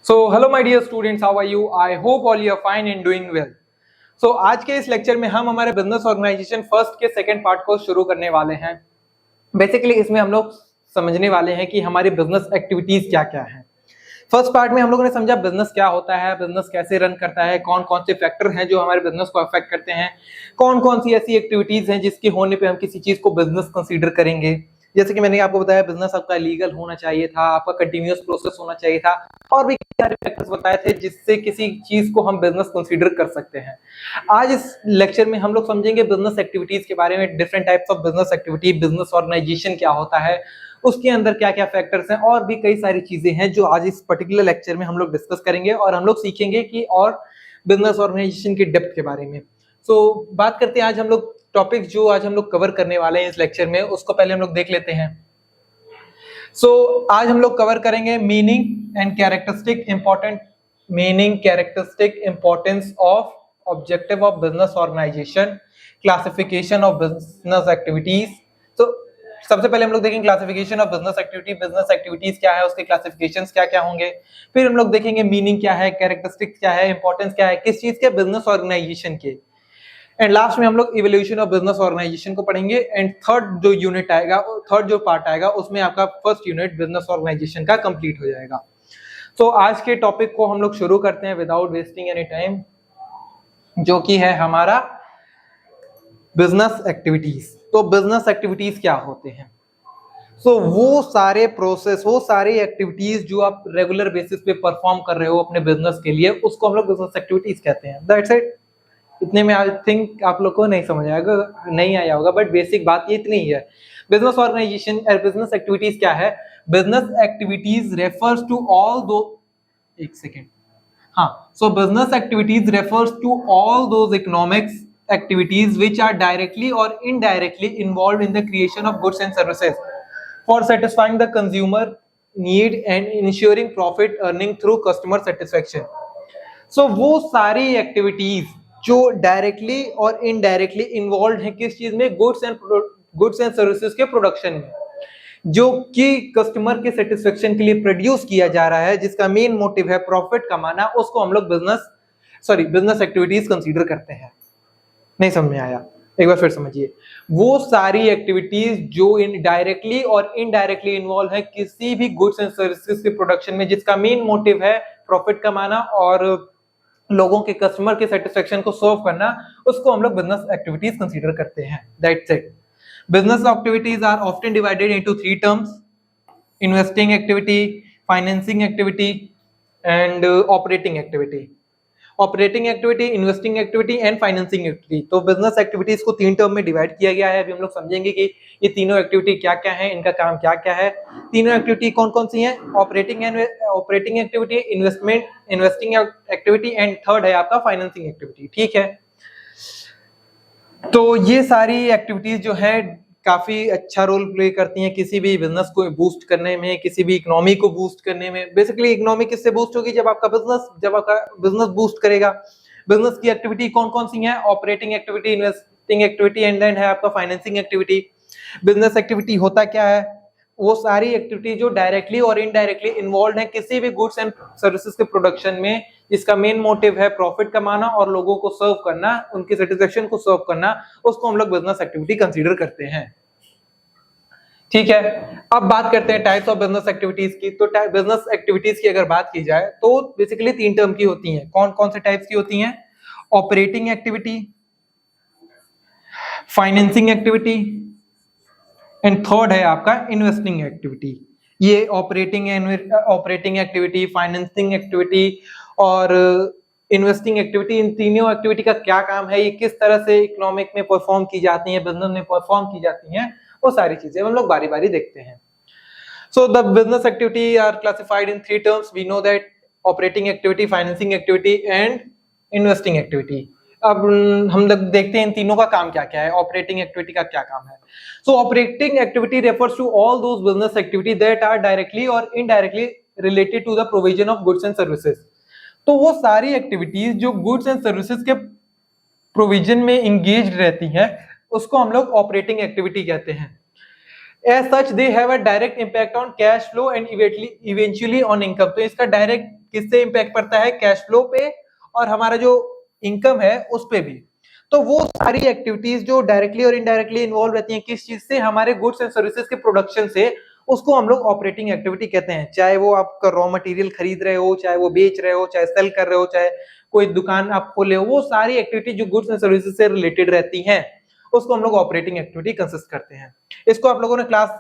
So, hello my dear students, how are you? I hope all you are fine and doing well. So, आज के इस lecture में हम हमारे business organisation first के second part को शुरू करने वाले हैं। बेसिकली इसमें हम लोग समझने वाले हैं कि हमारी बिजनेस एक्टिविटीज क्या क्या हैं। फर्स्ट पार्ट में हम लोगों ने समझा बिजनेस क्या होता है, बिजनेस कैसे रन करता है, कौन कौन से फैक्टर हैं जो हमारे बिजनेस को अफेक्ट करते हैं, कौन कौन सी ऐसी एक्टिविटीज हैं जिसके होने पे हम किसी चीज को बिजनेस कंसीडर करेंगे। जैसे कि मैंने आपको बताया बिजनेस आपका लीगल होना चाहिए था, आपका कंटिन्यूअस प्रोसेस होना चाहिए था, और भी सारे फैक्टर्स बताए थे जिससे किसी चीज को हम बिजनेस कंसीडर कर सकते हैं। आज इस लेक्चर में हम लोग समझेंगे बिजनेस एक्टिविटीज के बारे में, different types of business activity, business organisation क्या होता है, उसके अंदर क्या क्या फैक्टर्स हैं, और भी कई सारी चीजें हैं जो आज इस पर्टिकुलर लेक्चर में हम लोग डिस्कस करेंगे और हम लोग सीखेंगे कि और बिजनेस ऑर्गेनाइजेशन की डेप्थ के बारे में। बात करते हैं आज हम लोग टॉपिक जो आज हम लोग कवर करने वाले हैं इस लेक्चर में, उसको पहले हम लोग देख लेते हैं। आज हम लोग कवर करेंगे meaning and characteristic importance of objective of business organisation, classification of business activities. तो सबसे पहले हम लोग देखेंगे classification of business activity, business activities क्या है, उसके क्लासिफिकेशंस क्या क्या होंगे। फिर हम लोग देखेंगे मीनिंग क्या है, कैरेक्टरिस्टिक क्या है, इंपॉर्टेंस क्या है, किस चीज के, बिजनेस ऑर्गेनाइजेशन के। एंड लास्ट में हम लोग इवोल्यूशन ऑफ बिजनेस ऑर्गेनाइजेशन को पढ़ेंगे। एंड थर्ड जो यूनिट आएगा, थर्ड जो पार्ट आएगा, उसमें आपका फर्स्ट यूनिट बिजनेस ऑर्गेनाइजेशन का कंप्लीट हो जाएगा। आज के टॉपिक को हम लोग शुरू करते हैं विदाउट वेस्टिंग एनी टाइम, जो कि है हमारा बिजनेस एक्टिविटीज। तो बिजनेस एक्टिविटीज क्या होते हैं? वो सारे प्रोसेस, वो सारी एक्टिविटीज जो आप रेगुलर बेसिस पे परफॉर्म कर रहे हो अपने बिजनेस के लिए, उसको हम लोग बिजनेस एक्टिविटीज कहते हैं। That's it. इतने में आई थिंक आप लोग को नहीं समझ आएगा, नहीं आया होगा, बट बेसिक बात ये इतनी ही है। बिजनेस ऑर्गेनाइजेशन और बिजनेस एक्टिविटीज क्या है? Business activities refers to all दो, एक सेकेंड, हाँ, so business activities refers to all those economics activities which are directly or indirectly involved in the creation of goods and services for satisfying the consumer need and ensuring profit earning through customer satisfaction। वो सारी activities जो directly or indirectly involve है किस चीज में? Goods and services के production में, जो कि कस्टमर के सेटिस्फेक्शन के लिए प्रोड्यूस किया जा रहा है, जिसका मेन मोटिव है प्रॉफिट कमाना, उसको हम लोग बिजनेस एक्टिविटीज कंसीडर करते हैं। नहीं समझ में आया? एक बार फिर समझिए। वो सारी एक्टिविटीज जो डायरेक्टली और इनडायरेक्टली इन्वॉल्व है किसी भी गुड्स एंड सर्विसेज के प्रोडक्शन में, जिसका मेन मोटिव है प्रॉफिट कमाना और लोगों के, कस्टमर के सेटिस्फेक्शन को सर्व करना, उसको हम लोग बिजनेस एक्टिविटीज कंसीडर करते हैं। That's it. Business activities are often divided into 3 terms: investing activity, financing activity and operating activity. Operating activity, investing activity and financing activity. तो बिजनेस एक्टिविटीज को 3 टर्म में डिवाइड किया गया है। अभी हम लोग समझेंगे कि ये तीनों एक्टिविटी क्या क्या है, इनका काम क्या क्या है। तीनों एक्टिविटी कौन कौन सी हैं? Operating activity, investing activity and third है आपका फाइनेंसिंग एक्टिविटी। ठीक है, तो ये सारी एक्टिविटीज जो है काफी अच्छा रोल प्ले करती हैं किसी भी बिजनेस को बूस्ट करने में, किसी भी इकोनॉमी को बूस्ट करने में। बेसिकली इकोनॉमी किससे बूस्ट होगी? जब आपका बिजनेस बूस्ट करेगा। बिजनेस की एक्टिविटी कौन कौन सी है? Operating activity, investing activity and then है आपका फाइनेंसिंग एक्टिविटी। बिजनेस एक्टिविटी होता क्या है? वो सारी एक्टिविटी जो डायरेक्टली और इनडायरेक्टली इन्वॉल्व है किसी भी गुड्स एंड सर्विसेज के प्रोडक्शन में, जिसका मेन मोटिव है प्रॉफिट कमाना और लोगों को सर्व करना, उनके सेटिस्फेक्शन को सर्व करना, उसको हम लोग बिजनेस एक्टिविटी कंसीडर करते हैं। ठीक है, अब बात करते हैं टाइप्स ऑफ बिजनेस एक्टिविटीज की। तो बिजनेस एक्टिविटीज की अगर बात की जाए तो बेसिकली 3 टर्म की होती हैं। कौन कौन से टाइप्स की होती हैं? Operating activity, financing activity and third है आपका इन्वेस्टिंग एक्टिविटी। ये ऑपरेटिंग एक्टिविटी, फाइनेंसिंग एक्टिविटी और इन्वेस्टिंग एक्टिविटी, इन तीनों एक्टिविटी का क्या काम है, ये किस तरह से इकोनॉमिक में परफॉर्म की जाती है, बिजनेस में परफॉर्म की जाती हैं, वो सारी चीजें हम लोग बारी बारी देखते हैं। The business activity are classified in 3 terms. We know that operating activity, financing activity and investing activity. अब हम लोग देखते हैं इन तीनों का काम क्या क्या है, ऑपरेटिंग एक्टिविटी का क्या काम है। Operating activity refers to all those business activity that are directly or indirectly related to the provision of goods and services. तो वो सारी एक्टिविटीज जो गुड्स एंड सर्विसेज के प्रोविजन में इंगेज रहती हैं, उसको हम लोग ऑपरेटिंग एक्टिविटी कहते हैं। As such, they have a direct impact on cash flow and eventually on income। तो इसका डायरेक्ट किससे इम्पैक्ट पड़ता है, कैश फ्लो पे और हमारा जो इनकम है उस पे भी। तो वो सारी एक्टिविटीज जो डायरेक्टली और इनडायरेक्टली इन्वॉल्व रहती हैं किस चीज से, हमारे गुड्स एंड सर्विसेज के प्रोडक्शन से, उसको हम लोग ऑपरेटिंग एक्टिविटी कहते हैं। चाहे वो आपका रॉ मटेरियल खरीद रहे हो, चाहे वो बेच रहे हो, चाहे सेल कर रहे हो, चाहे कोई दुकान आप खोले हो, वो सारी एक्टिविटी जो गुड्स एंड सर्विसेज से रिलेटेड रहती हैं उसको हम लोग ऑपरेटिंग एक्टिविटी कंसिस्ट करते हैं। इसको आप लोगों ने क्लास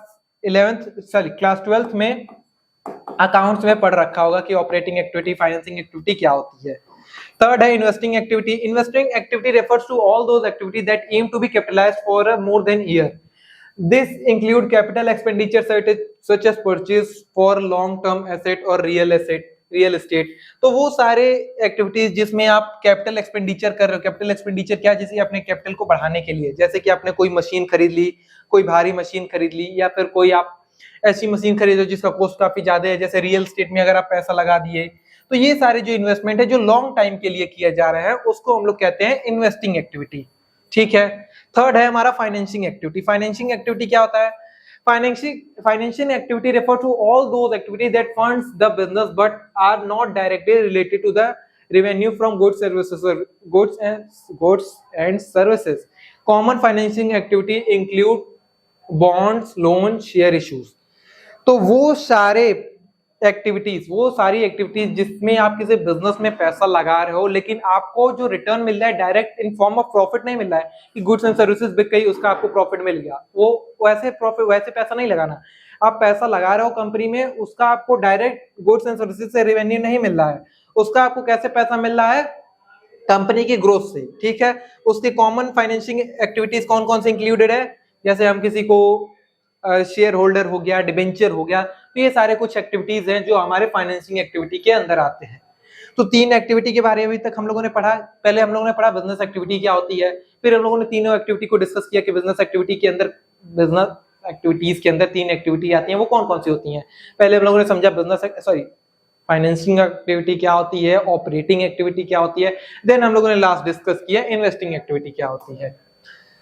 12th में अकाउंट्स में पढ़ रखा होगा कि ऑपरेटिंग एक्टिविटी, फाइनेंसिंग एक्टिविटी क्या होती है। थर्ड है investing activity. Investing activity refers to all those activity that aim to be capitalised for more than year. This include capital expenditure such as purchase for long term asset or real estate। तो वो सारे activities जिसमें आप capital expenditure कर रहे हो। Capital expenditure क्या, जैसे अपने कैपिटल को बढ़ाने के लिए, जैसे कि आपने कोई मशीन खरीद ली, कोई भारी मशीन खरीद ली, या फिर कोई आप ऐसी मशीन खरीदो जिसका कॉस्ट काफी ज्यादा है, जैसे रियल एस्टेट में अगर आप पैसा लगा दिए। तो ये सारे जो इन्वेस्टमेंट है जो लॉन्ग टाइम के लिए किया जा रहा है उसको हम लोग कहते हैं इन्वेस्टिंग एक्टिविटी। ठीक है। थर्ड है हमारा फाइनेंसिंग एक्टिविटी। फाइनेंसिंग एक्टिविटी क्या होता है? Financial activity refer to all those activity that funds the business but are not directly related to the revenue from goods and services. Common financing activity include bonds, loans, share issues। तो वो सारी activities जिसमें आप किसी business में पैसा लगा रहे हो लेकिन आपको जो रिटर्न मिल रहा है direct in form of profit नहीं मिल रहा है कि गुड्स एंड सर्विसेज बिक गई उसका आपको प्रॉफिट मिल गया, वो वैसे पैसा नहीं लगाना। आप पैसा लगा रहे हो कंपनी में, उसका आपको डायरेक्ट गुड्स एंड सर्विसेज से रेवेन्यू नहीं मिल रहा है, उसका आपको कैसे पैसा मिल रहा है? कंपनी की ग्रोथ से। ठीक है। उसकी कॉमन फाइनेंसिंग एक्टिविटीज कौन कौन से इंक्लूडेड है? जैसे हम किसी को शेयर होल्डर हो गया, डिबेंचर हो गया, तो ये सारे कुछ एक्टिविटीज हैं जो हमारे फाइनेंसिंग एक्टिविटी के अंदर आते हैं। तो 3 एक्टिविटी के बारे में अभी तक हम लोगों ने पढ़ा। पहले हम लोगों ने पढ़ा बिजनेस एक्टिविटी क्या होती है, फिर हम लोगों ने तीनों एक्टिविटी को डिस्कस किया कि बिजनेस एक्टिविटीज के अंदर 3 एक्टिविटी आती हैं, वो कौन कौन सी होती हैं। पहले हम लोगों ने समझा फाइनेंसिंग एक्टिविटी क्या होती है, ऑपरेटिंग एक्टिविटी क्या होती है, देन हम लोगों ने लास्ट डिस्कस किया इन्वेस्टिंग एक्टिविटी क्या होती है।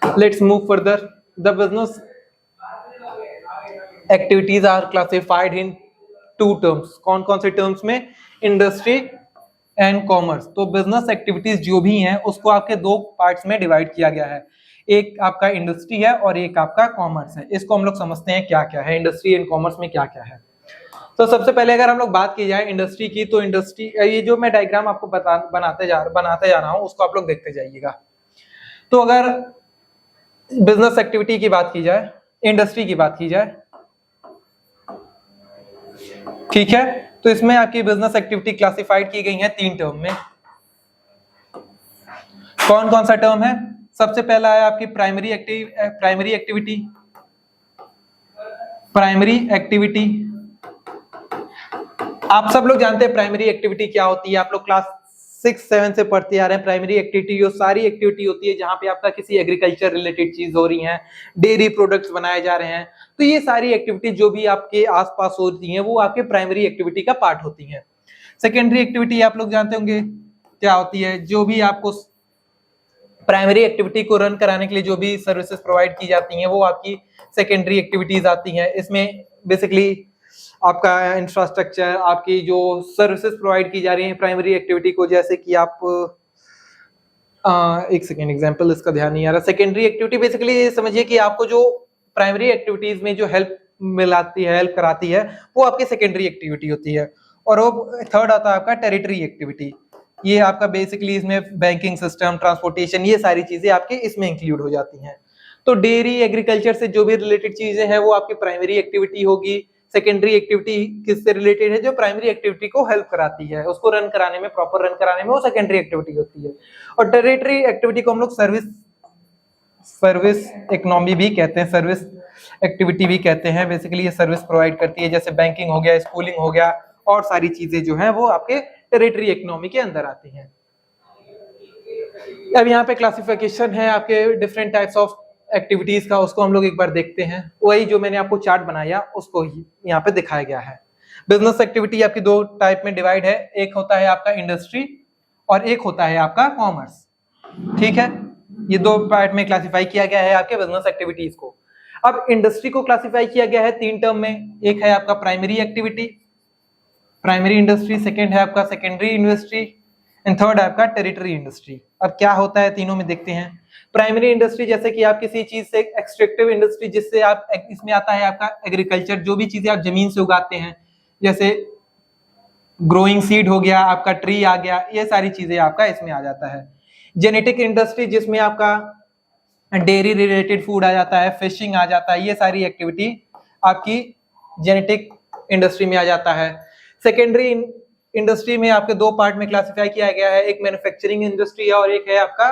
Let's move further. The business activities are classified in 2 terms. कौन कौन से टर्म्स में? Industry and commerce. तो बिजनेस एक्टिविटीज जो भी हैं उसको आपके 2 पार्ट्स में डिवाइड किया गया है, एक आपका इंडस्ट्री है और एक आपका कॉमर्स है। इसको हम लोग समझते हैं क्या क्या है, इंडस्ट्री एंड कॉमर्स में क्या क्या है। तो सबसे पहले अगर हम लोग बात की जाए इंडस्ट्री की, तो इंडस्ट्री, ये जो मैं डायग्राम आपको बनाते जा रहा हूं उसको आप लोग देखते जाइएगा। तो अगर बिजनेस एक्टिविटी की बात की जाए, इंडस्ट्री की बात की जाए, ठीक है, तो इसमें आपकी बिजनेस एक्टिविटी क्लासिफाइड की गई है 3 टर्म में। कौन कौन सा टर्म है? सबसे पहला है आपकी प्राइमरी एक्टिविटी। आप सब लोग जानते हैं प्राइमरी एक्टिविटी क्या होती है, आप लोग क्लास 6-7 से पढ़ते आ रहे हैं। प्राइमरी एक्टिविटी वो सारी एक्टिविटी होती है जहां पे आपका किसी एग्रीकल्चर रिलेटेड चीज हो रही है, डेयरी प्रोडक्ट्स बनाए जा रहे हैं। तो ये सारी एक्टिविटी जो भी आपके आसपास होती हैं वो आपके प्राइमरी एक्टिविटी का पार्ट होती हैं। सेकेंडरी एक्टिविटी आप लोग जानते होंगे क्या होती है, जो भी आपको प्राइमरी एक्टिविटी को रन कराने के लिए जो भी सर्विसेज प्रोवाइड की जाती हैं वो आपकी सेकेंडरी एक्टिविटीज आती हैं। इसमें बेसिकली आपका इंफ्रास्ट्रक्चर, आपकी जो सर्विसेज प्रोवाइड की जा रही है प्राइमरी एक्टिविटी को, जैसे कि आप एक सेकेंड एग्जांपल इसका ध्यान नहीं आ रहा। सेकेंडरी एक्टिविटी बेसिकली समझिए कि आपको जो प्राइमरी एक्टिविटीज में जो हेल्प कराती है वो आपकी सेकेंडरी एक्टिविटी होती है। और वो थर्ड आता है आपका टेरिटरी एक्टिविटी। ये आपका बेसिकली इसमें बैंकिंग सिस्टम, ट्रांसपोर्टेशन, ये सारी चीजें आपके इसमें इंक्लूड हो जाती हैं। तो डेयरी, एग्रीकल्चर से जो भी रिलेटेड चीजें हैं वो आपकी प्राइमरी एक्टिविटी होगी। सेकेंडरी एक्टिविटी किससे रिलेटेड है? जो प्राइमरी एक्टिविटी को हेल्प कराती है, उसको रन कराने में, प्रॉपर रन कराने में वो सेकेंडरी एक्टिविटी होती है। और टेरिटरी एक्टिविटी को हम लोग सर्विस इकोनॉमी भी कहते हैं, सर्विस एक्टिविटी भी कहते हैं। बेसिकली ये सर्विस प्रोवाइड करती है, जैसे बैंकिंग हो गया, स्कूलिंग हो गया, और सारी चीजें जो हैं वो आपके टेरिटरी इकोनॉमी के अंदर आती हैं। अब यहाँ पे क्लासिफिकेशन है आपके डिफरेंट टाइप्स ऑफ एक्टिविटीज का, उसको हम लोग एक बार देखते हैं। वही जो मैंने आपको चार्ट बनाया उसको ही यहाँ पे दिखाया गया है। बिजनेस एक्टिविटी आपकी 2 टाइप में डिवाइड है, एक होता है आपका इंडस्ट्री और एक होता है आपका कॉमर्स। ठीक है, ये 2 पार्ट में क्लासिफाई किया गया है आपके बिजनेस एक्टिविटीज को। अब इंडस्ट्री को क्लासिफाई किया गया है 3 टर्म में। एक है आपका प्राइमरी प्राइमरी इंडस्ट्री, सेकंड है आपका सेकेंडरी इंडस्ट्री एंड थर्ड है आपका टेरिटरी इंडस्ट्री। अब क्या होता है तीनों में देखते हैं। प्राइमरी इंडस्ट्री जैसे कि आप किसी चीज से, एक्सट्रैक्टिव इंडस्ट्री जिससे आप, इसमें आता है आपका एग्रीकल्चर, जो भी चीजें आप जमीन से उगाते हैं, जैसे ग्रोइंग सीड हो गया, आपका ट्री आ गया, ये सारी चीजें आपका इसमें आ जाता है। जेनेटिक इंडस्ट्री जिसमें आपका डेयरी रिलेटेड फूड आ जाता है, फिशिंग आ जाता है, ये सारी एक्टिविटी आपकी जेनेटिक इंडस्ट्री में आ जाता है। सेकेंडरी इंडस्ट्री में आपके दो पार्ट में क्लासिफाई किया गया है, एक मैन्युफैक्चरिंग इंडस्ट्री है और एक है आपका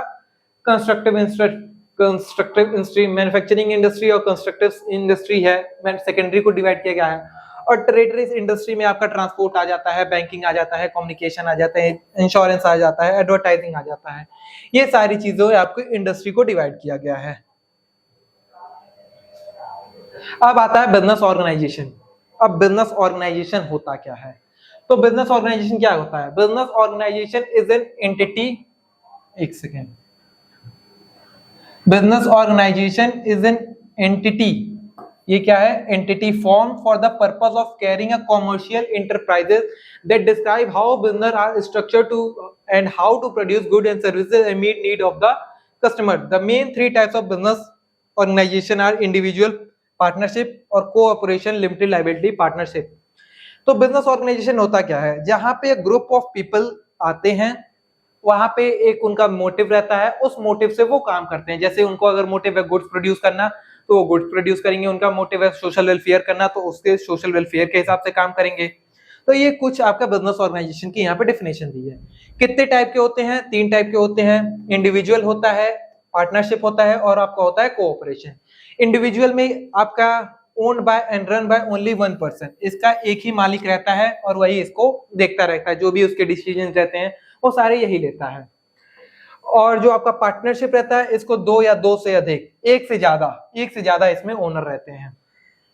कंस्ट्रक्टिव इंडस्ट्री। मैन्युफैक्चरिंग इंडस्ट्री और कंस्ट्रक्टिव इंडस्ट्री है, सेकेंडरी को डिवाइड किया गया है। और टेरिटरी इंडस्ट्री में आपका ट्रांसपोर्ट आ जाता है, बैंकिंग आ जाता है, कम्युनिकेशन आ जाता है, इंश्योरेंस आ जाता है, एडवर्टाइजिंग आ जाता है। ये सारी चीजों आपको इंडस्ट्री को डिवाइड किया गया है। अब आता है बिजनेस ऑर्गेनाइजेशन। अब बिजनेस ऑर्गेनाइजेशन होता क्या है? तो बिजनेस ऑर्गेनाइजेशन क्या होता है? Business organisation is an entity, एक second, business organisation is an entity, ये क्या है? Entity form for the purpose of carrying a commercial enterprises that describe how business are structured to and how to produce good and services and meet need of the customer. The main three types of business organisation are individual partnership और cooperation limited liability partnership. तो business organisation होता क्या है? जहां पे group of people आते हैं, वहां पे एक उनका मोटिव रहता है, उस मोटिव से वो काम करते हैं। जैसे उनको अगर मोटिव है गुड्स प्रोड्यूस करना तो वो गुड्स प्रोड्यूस करेंगे, उनका मोटिव है सोशल वेलफेयर करना तो उसके सोशल वेलफेयर के हिसाब से काम करेंगे। तो ये कुछ आपका बिजनेस ऑर्गेनाइजेशन की यहाँ पे डेफिनेशन दी है। कितने टाइप के होते हैं? 3 टाइप के होते हैं। इंडिविजुअल होता है, पार्टनरशिप होता है और आपका होता है कोऑपरेशन। इंडिविजुअल में आपका owned by and run by only 1 person, इसका एक ही मालिक रहता है और वही इसको देखता रहता है, जो भी उसके डिसीजन रहते हैं वो सारे यही लेता है। और जो आपका पार्टनरशिप रहता है, इसको 2 या 2 से अधिक, एक से ज्यादा इसमें ओनर रहते हैं,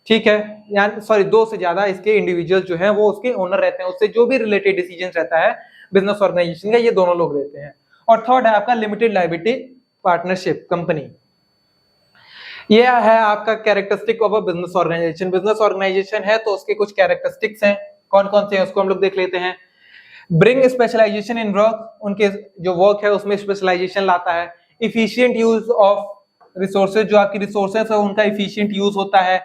ठीक है, यानी सॉरी 2 से ज्यादा इसके इंडिविजुअल जो हैं वो उसके ओनर रहते हैं, उससे जो भी रिलेटेड डिसीजन रहता है बिजनेस ऑर्गेनाइजेशन का, ये दोनों लोग लेते हैं। और थर्ड है आपका लिमिटेड लायबिलिटी पार्टनरशिप कंपनी। यह है आपका characteristic of a business organisation. Business organisation है तो उसके कुछ कैरेक्टरिस्टिक्स हैं, कौन कौन से हैं उसको हम लोग देख लेते हैं। ब्रिंग स्पेशलाइजेशन इन वर्क, उनके जो वर्क है उसमें स्पेशलाइजेशन लाता है। इफिशिएंट यूज ऑफ रिसोर्सेज, जो आपकी रिसोर्सेज है उनका इफिशिएंट यूज होता है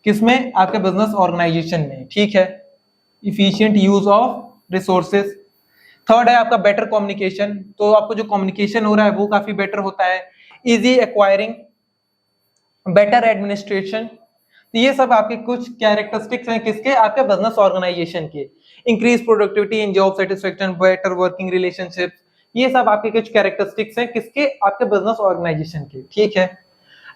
किसमें? आपके बिजनेस ऑर्गेनाइजेशन में, ठीक है, efficient use of resources. Third है आपका बेटर कम्युनिकेशन, तो आपको जो कम्युनिकेशन हो रहा है वो काफी बेटर होता है। Easy acquiring, better administration. तो ये सब आपके कुछ कैरेक्टरिस्टिक्स हैं किसके? आपके बिजनेस ऑर्गेनाइजेशन के। Increase productivity in job satisfaction, better working relationships, ये सब आपके कुछ कैरेक्टरिस्टिक्स हैं किसके? आपके बिजनेस ऑर्गेनाइजेशन के, ठीक है।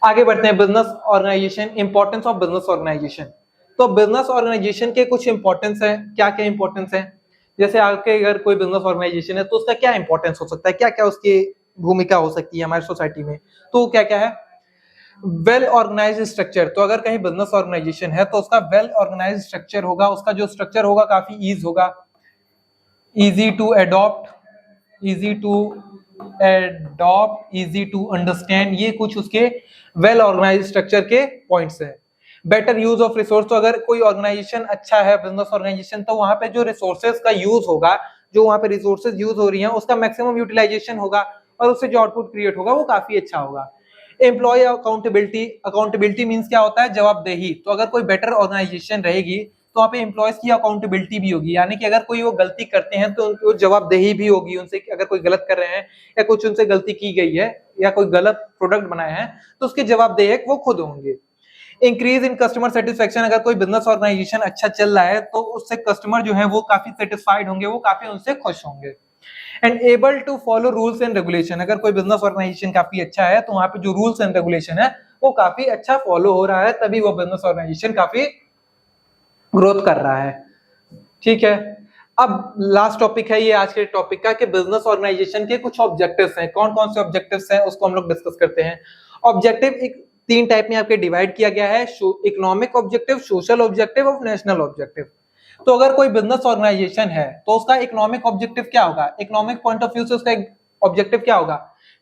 आगे बढ़ते हैं, business organisation, importance of business organisation. तो बिजनेस ऑर्गेनाइजेशन के कुछ इंपॉर्टेंस है, क्या क्या इंपॉर्टेंस है? जैसे आपके अगर कोई बिजनेस ऑर्गेनाइजेशन है तो उसका क्या इंपॉर्टेंस हो सकता है, क्या क्या उसकी भूमिका हो सकती है हमारी सोसाइटी में, तो क्या क्या है? वेल ऑर्गेनाइज्ड स्ट्रक्चर, तो अगर कहीं बिजनेस ऑर्गेनाइजेशन है तो उसका वेल ऑर्गेनाइज्ड स्ट्रक्चर होगा, उसका जो स्ट्रक्चर होगा काफी ईज होगा, easy to adopt, easy to understand, ये कुछ उसके वेल ऑर्गेनाइज्ड स्ट्रक्चर के पॉइंट्स हैं। बेटर यूज ऑफ रिसोर्स, तो अगर कोई ऑर्गेनाइजेशन अच्छा है बिजनेस ऑर्गेनाइजेशन, तो वहां पे जो रिसोर्सेज का यूज होगा, जो वहां पे रिसोर्सेज यूज हो रही हैं उसका मैक्सिमम यूटिलाइजेशन होगा और उससे जो आउटपुट क्रिएट होगा वो काफी अच्छा होगा। एम्प्लॉय अकाउंटेबिलिटी, अकाउंटेबिलिटी मींस क्या होता है? जवाबदेही। तो अगर कोई बेटर ऑर्गेनाइजेशन रहेगी तो वहाँ पे एम्प्लॉयज की अकाउंटेबिलिटी भी होगी, यानी कि अगर कोई वो गलती करते हैं तो उनको जवाबदेही भी होगी उनसे, अगर कोई गलत कर रहे हैं या कुछ उनसे गलती की गई है या कोई गलत प्रोडक्ट बनाया है तो उसके जवाबदेही वो खुद होंगे। इंक्रीज इन कस्टमर सेटिस्फेक्शन, अगर कोई बिजनेस ऑर्गेनाइजेशन अच्छा चल रहा है तो उससे कस्टमर जो है वो काफी सेटिस्फाइड होंगे, वो काफी उनसे खुश होंगे। And able to follow rules and regulation, अगर कोई बिजनेस ऑर्गेनाइजेशन काफी अच्छा है तो वहां पे जो रूल्स एंड रेगुलेशन है वो काफी अच्छा फॉलो हो रहा है, तभी वो बिजनेस ऑर्गेनाइजेशन काफी ग्रोथ कर रहा है, ठीक है। अब लास्ट टॉपिक है ये आज के टॉपिक का कि बिजनेस ऑर्गेनाइजेशन के कुछ ऑब्जेक्टिव्स हैं, कौन कौन से ऑब्जेक्टिव्स हैं उसको हम लोग डिस्कस करते हैं। ऑब्जेक्टिव एक 3 टाइप में आपके डिवाइड किया गया है, इकोनॉमिक ऑब्जेक्टिव, सोशल ऑब्जेक्टिव और नेशनल ऑब्जेक्टिव। तो अगर कोई बिजनेस ऑर्गेनाइजेशन है तो उसका इकोनॉमिक ऑब्जेक्टिव क्या होगा? इकोनॉमिक पॉइंट ऑफ व्यू से उसका ऑब्जेक्टिव क्या होगा?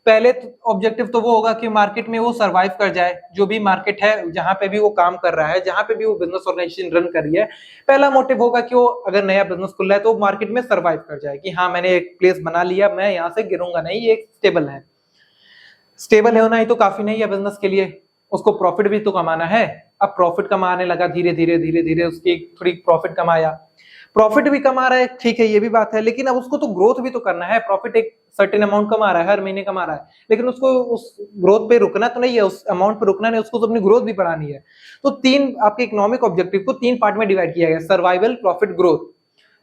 पहले ऑब्जेक्टिव तो वो होगा कि मार्केट में वो सरवाइव कर जाए, जो भी मार्केट है जहां पे भी वो काम कर रहा है, जहां पे भी वो बिजनेस ऑर्गेनाइजेशन रन कर रही है, पहला मोटिव होगा कि वो अगर नया बिजनेस खुल रहा है तो मार्केट में सरवाइव कर जाए, कि हाँ मैंने एक प्लेस बना लिया, मैं यहाँ से गिरूंगा नहीं, ये स्टेबल है। स्टेबल होना ही तो काफी नहीं है बिजनेस के लिए, उसको प्रॉफिट भी तो कमाना है। अब प्रॉफिट कमाने लगा, धीरे धीरे उसकी थोड़ी प्रॉफिट कमाया, प्रॉफिट भी कमा रहा है, ठीक है ये भी बात है, लेकिन अब उसको तो ग्रोथ भी तो करना है। प्रॉफिट एक सर्टेन अमाउंट कमा रहा है, हर महीने कमा रहा है, लेकिन उसको उस ग्रोथ पे रुकना तो नहीं है, उस अमाउंट पे रुकना नहीं, उसको तो अपनी ग्रोथ भी बढ़ानी है। तो तीन आपके इकोनॉमिक ऑब्जेक्टिव को तीन पार्ट में डिवाइड किया गया, सर्वाइवल, प्रॉफिट, ग्रोथ।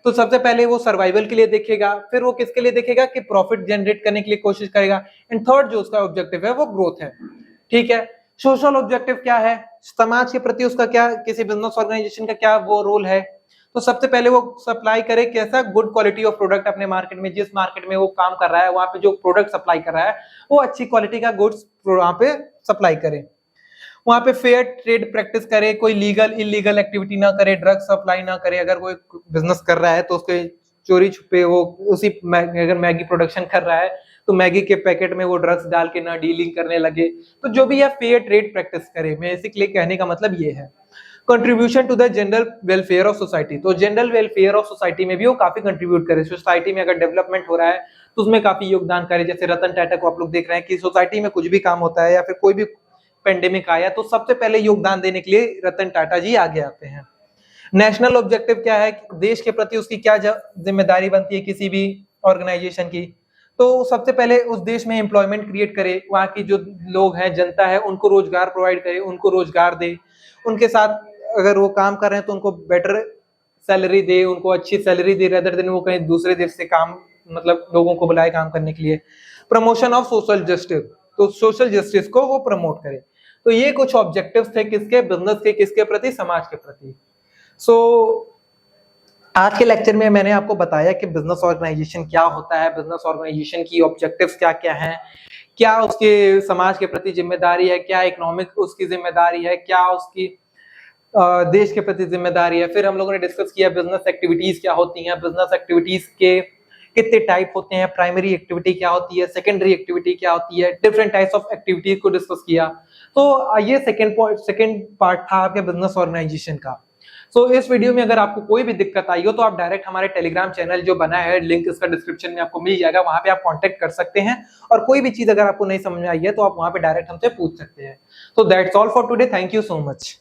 तो सबसे पहले वो सर्वाइवल के लिए देखेगा, फिर वो किसके लिए देखेगा कि प्रॉफिट जनरेट करने के लिए कोशिश करेगा, एंड थर्ड जो उसका ऑब्जेक्टिव है वो ग्रोथ है। ठीक है, सोशल ऑब्जेक्टिव क्या है, समाज के प्रति उसका क्या, किसी बिजनेस ऑर्गेनाइजेशन का क्या वो रोल है। तो सबसे पहले वो सप्लाई करे कैसा गुड क्वालिटी ऑफ प्रोडक्ट अपने मार्केट में, जिस मार्केट में वो काम कर रहा है वहां पे जो प्रोडक्ट सप्लाई कर रहा है वो अच्छी क्वालिटी का गुड्स वहां पे सप्लाई करे, वहां पे फेयर ट्रेड प्रैक्टिस करे, कोई लीगल इलीगल एक्टिविटी ना करे, ड्रग सप्लाई ना करे, अगर कोई बिजनेस कर रहा है तो उसके चोरी छुपे वो उसी अगर मैगी प्रोडक्शन कर रहा है तो मैगी के पैकेट में वो ड्रग्स डाल के ना डीलिंग करने लगे। तो जो भी है फेयर ट्रेड प्रैक्टिस करे, बेसिकली कहने का मतलब ये है। Contribution to the general welfare of society, तो जनरल वेलफेयर ऑफ सोसाइटी में भी वो काफी कंट्रीब्यूट करे, सोसाइटी में अगर डेवलपमेंट हो रहा है तो उसमें काफी योगदान करे। जैसे रतन टाटा को आप लोग देख रहे हैं कि सोसाइटी में कुछ भी काम होता है या फिर कोई भी पेंडेमिक आया तो सबसे पहले योगदान देने के लिए रतन टाटा जी आगे आते हैं। नेशनल ऑब्जेक्टिव क्या है, देश के प्रति उसकी क्या जिम्मेदारी बनती है किसी भी ऑर्गेनाइजेशन की, तो सबसे पहले उस देश में एम्प्लॉयमेंट क्रिएट करे, वहां की जो लोग हैं जनता है उनको रोजगार प्रोवाइड करे, उनको रोजगार दे, उनके साथ अगर वो काम कर रहे हैं तो उनको बेटर सैलरी दे, उनको अच्छी सैलरी दे, रेदर देन वो कहीं दूसरे देश से काम मतलब लोगों को बुलाए काम करने के लिए। प्रमोशन ऑफ सोशल जस्टिस, तो सोशल जस्टिस को वो प्रमोट करे। तो ये कुछ ऑब्जेक्टिव्स थे किसके, बिजनेस के, किसके प्रति, समाज के प्रति। सो आज के लेक्चर में मैंने आपको बताया कि बिजनेस ऑर्गेनाइजेशन क्या होता है, बिजनेस ऑर्गेनाइजेशन की ऑब्जेक्टिव्स क्या क्या हैं, क्या उसके समाज के प्रति जिम्मेदारी है, क्या इकोनॉमिक उसकी जिम्मेदारी है, क्या उसकी देश के प्रति जिम्मेदारी है। फिर हम लोगों ने डिस्कस किया बिजनेस एक्टिविटीज क्या होती हैं, बिजनेस एक्टिविटीज के कितने टाइप होते हैं, प्राइमरी एक्टिविटी क्या होती है, सेकेंडरी एक्टिविटी क्या होती है, डिफरेंट टाइप्स ऑफ एक्टिविटीज को डिस्कस किया। तो ये सेकेंड पार्ट था आपके बिजनेस ऑर्गेनाइजेशन का। सो इस वीडियो में अगर आपको कोई भी दिक्कत आई हो तो आप डायरेक्ट हमारे टेलीग्राम चैनल जो बना है, लिंक इसका डिस्क्रिप्शन में आपको मिल जाएगा, वहां पे आप कांटेक्ट कर सकते हैं, और कोई भी चीज अगर आपको नहीं समझ में आई है तो आप वहां पे डायरेक्ट हमसे पूछ सकते हैं। तो that's all for today, thank you so much.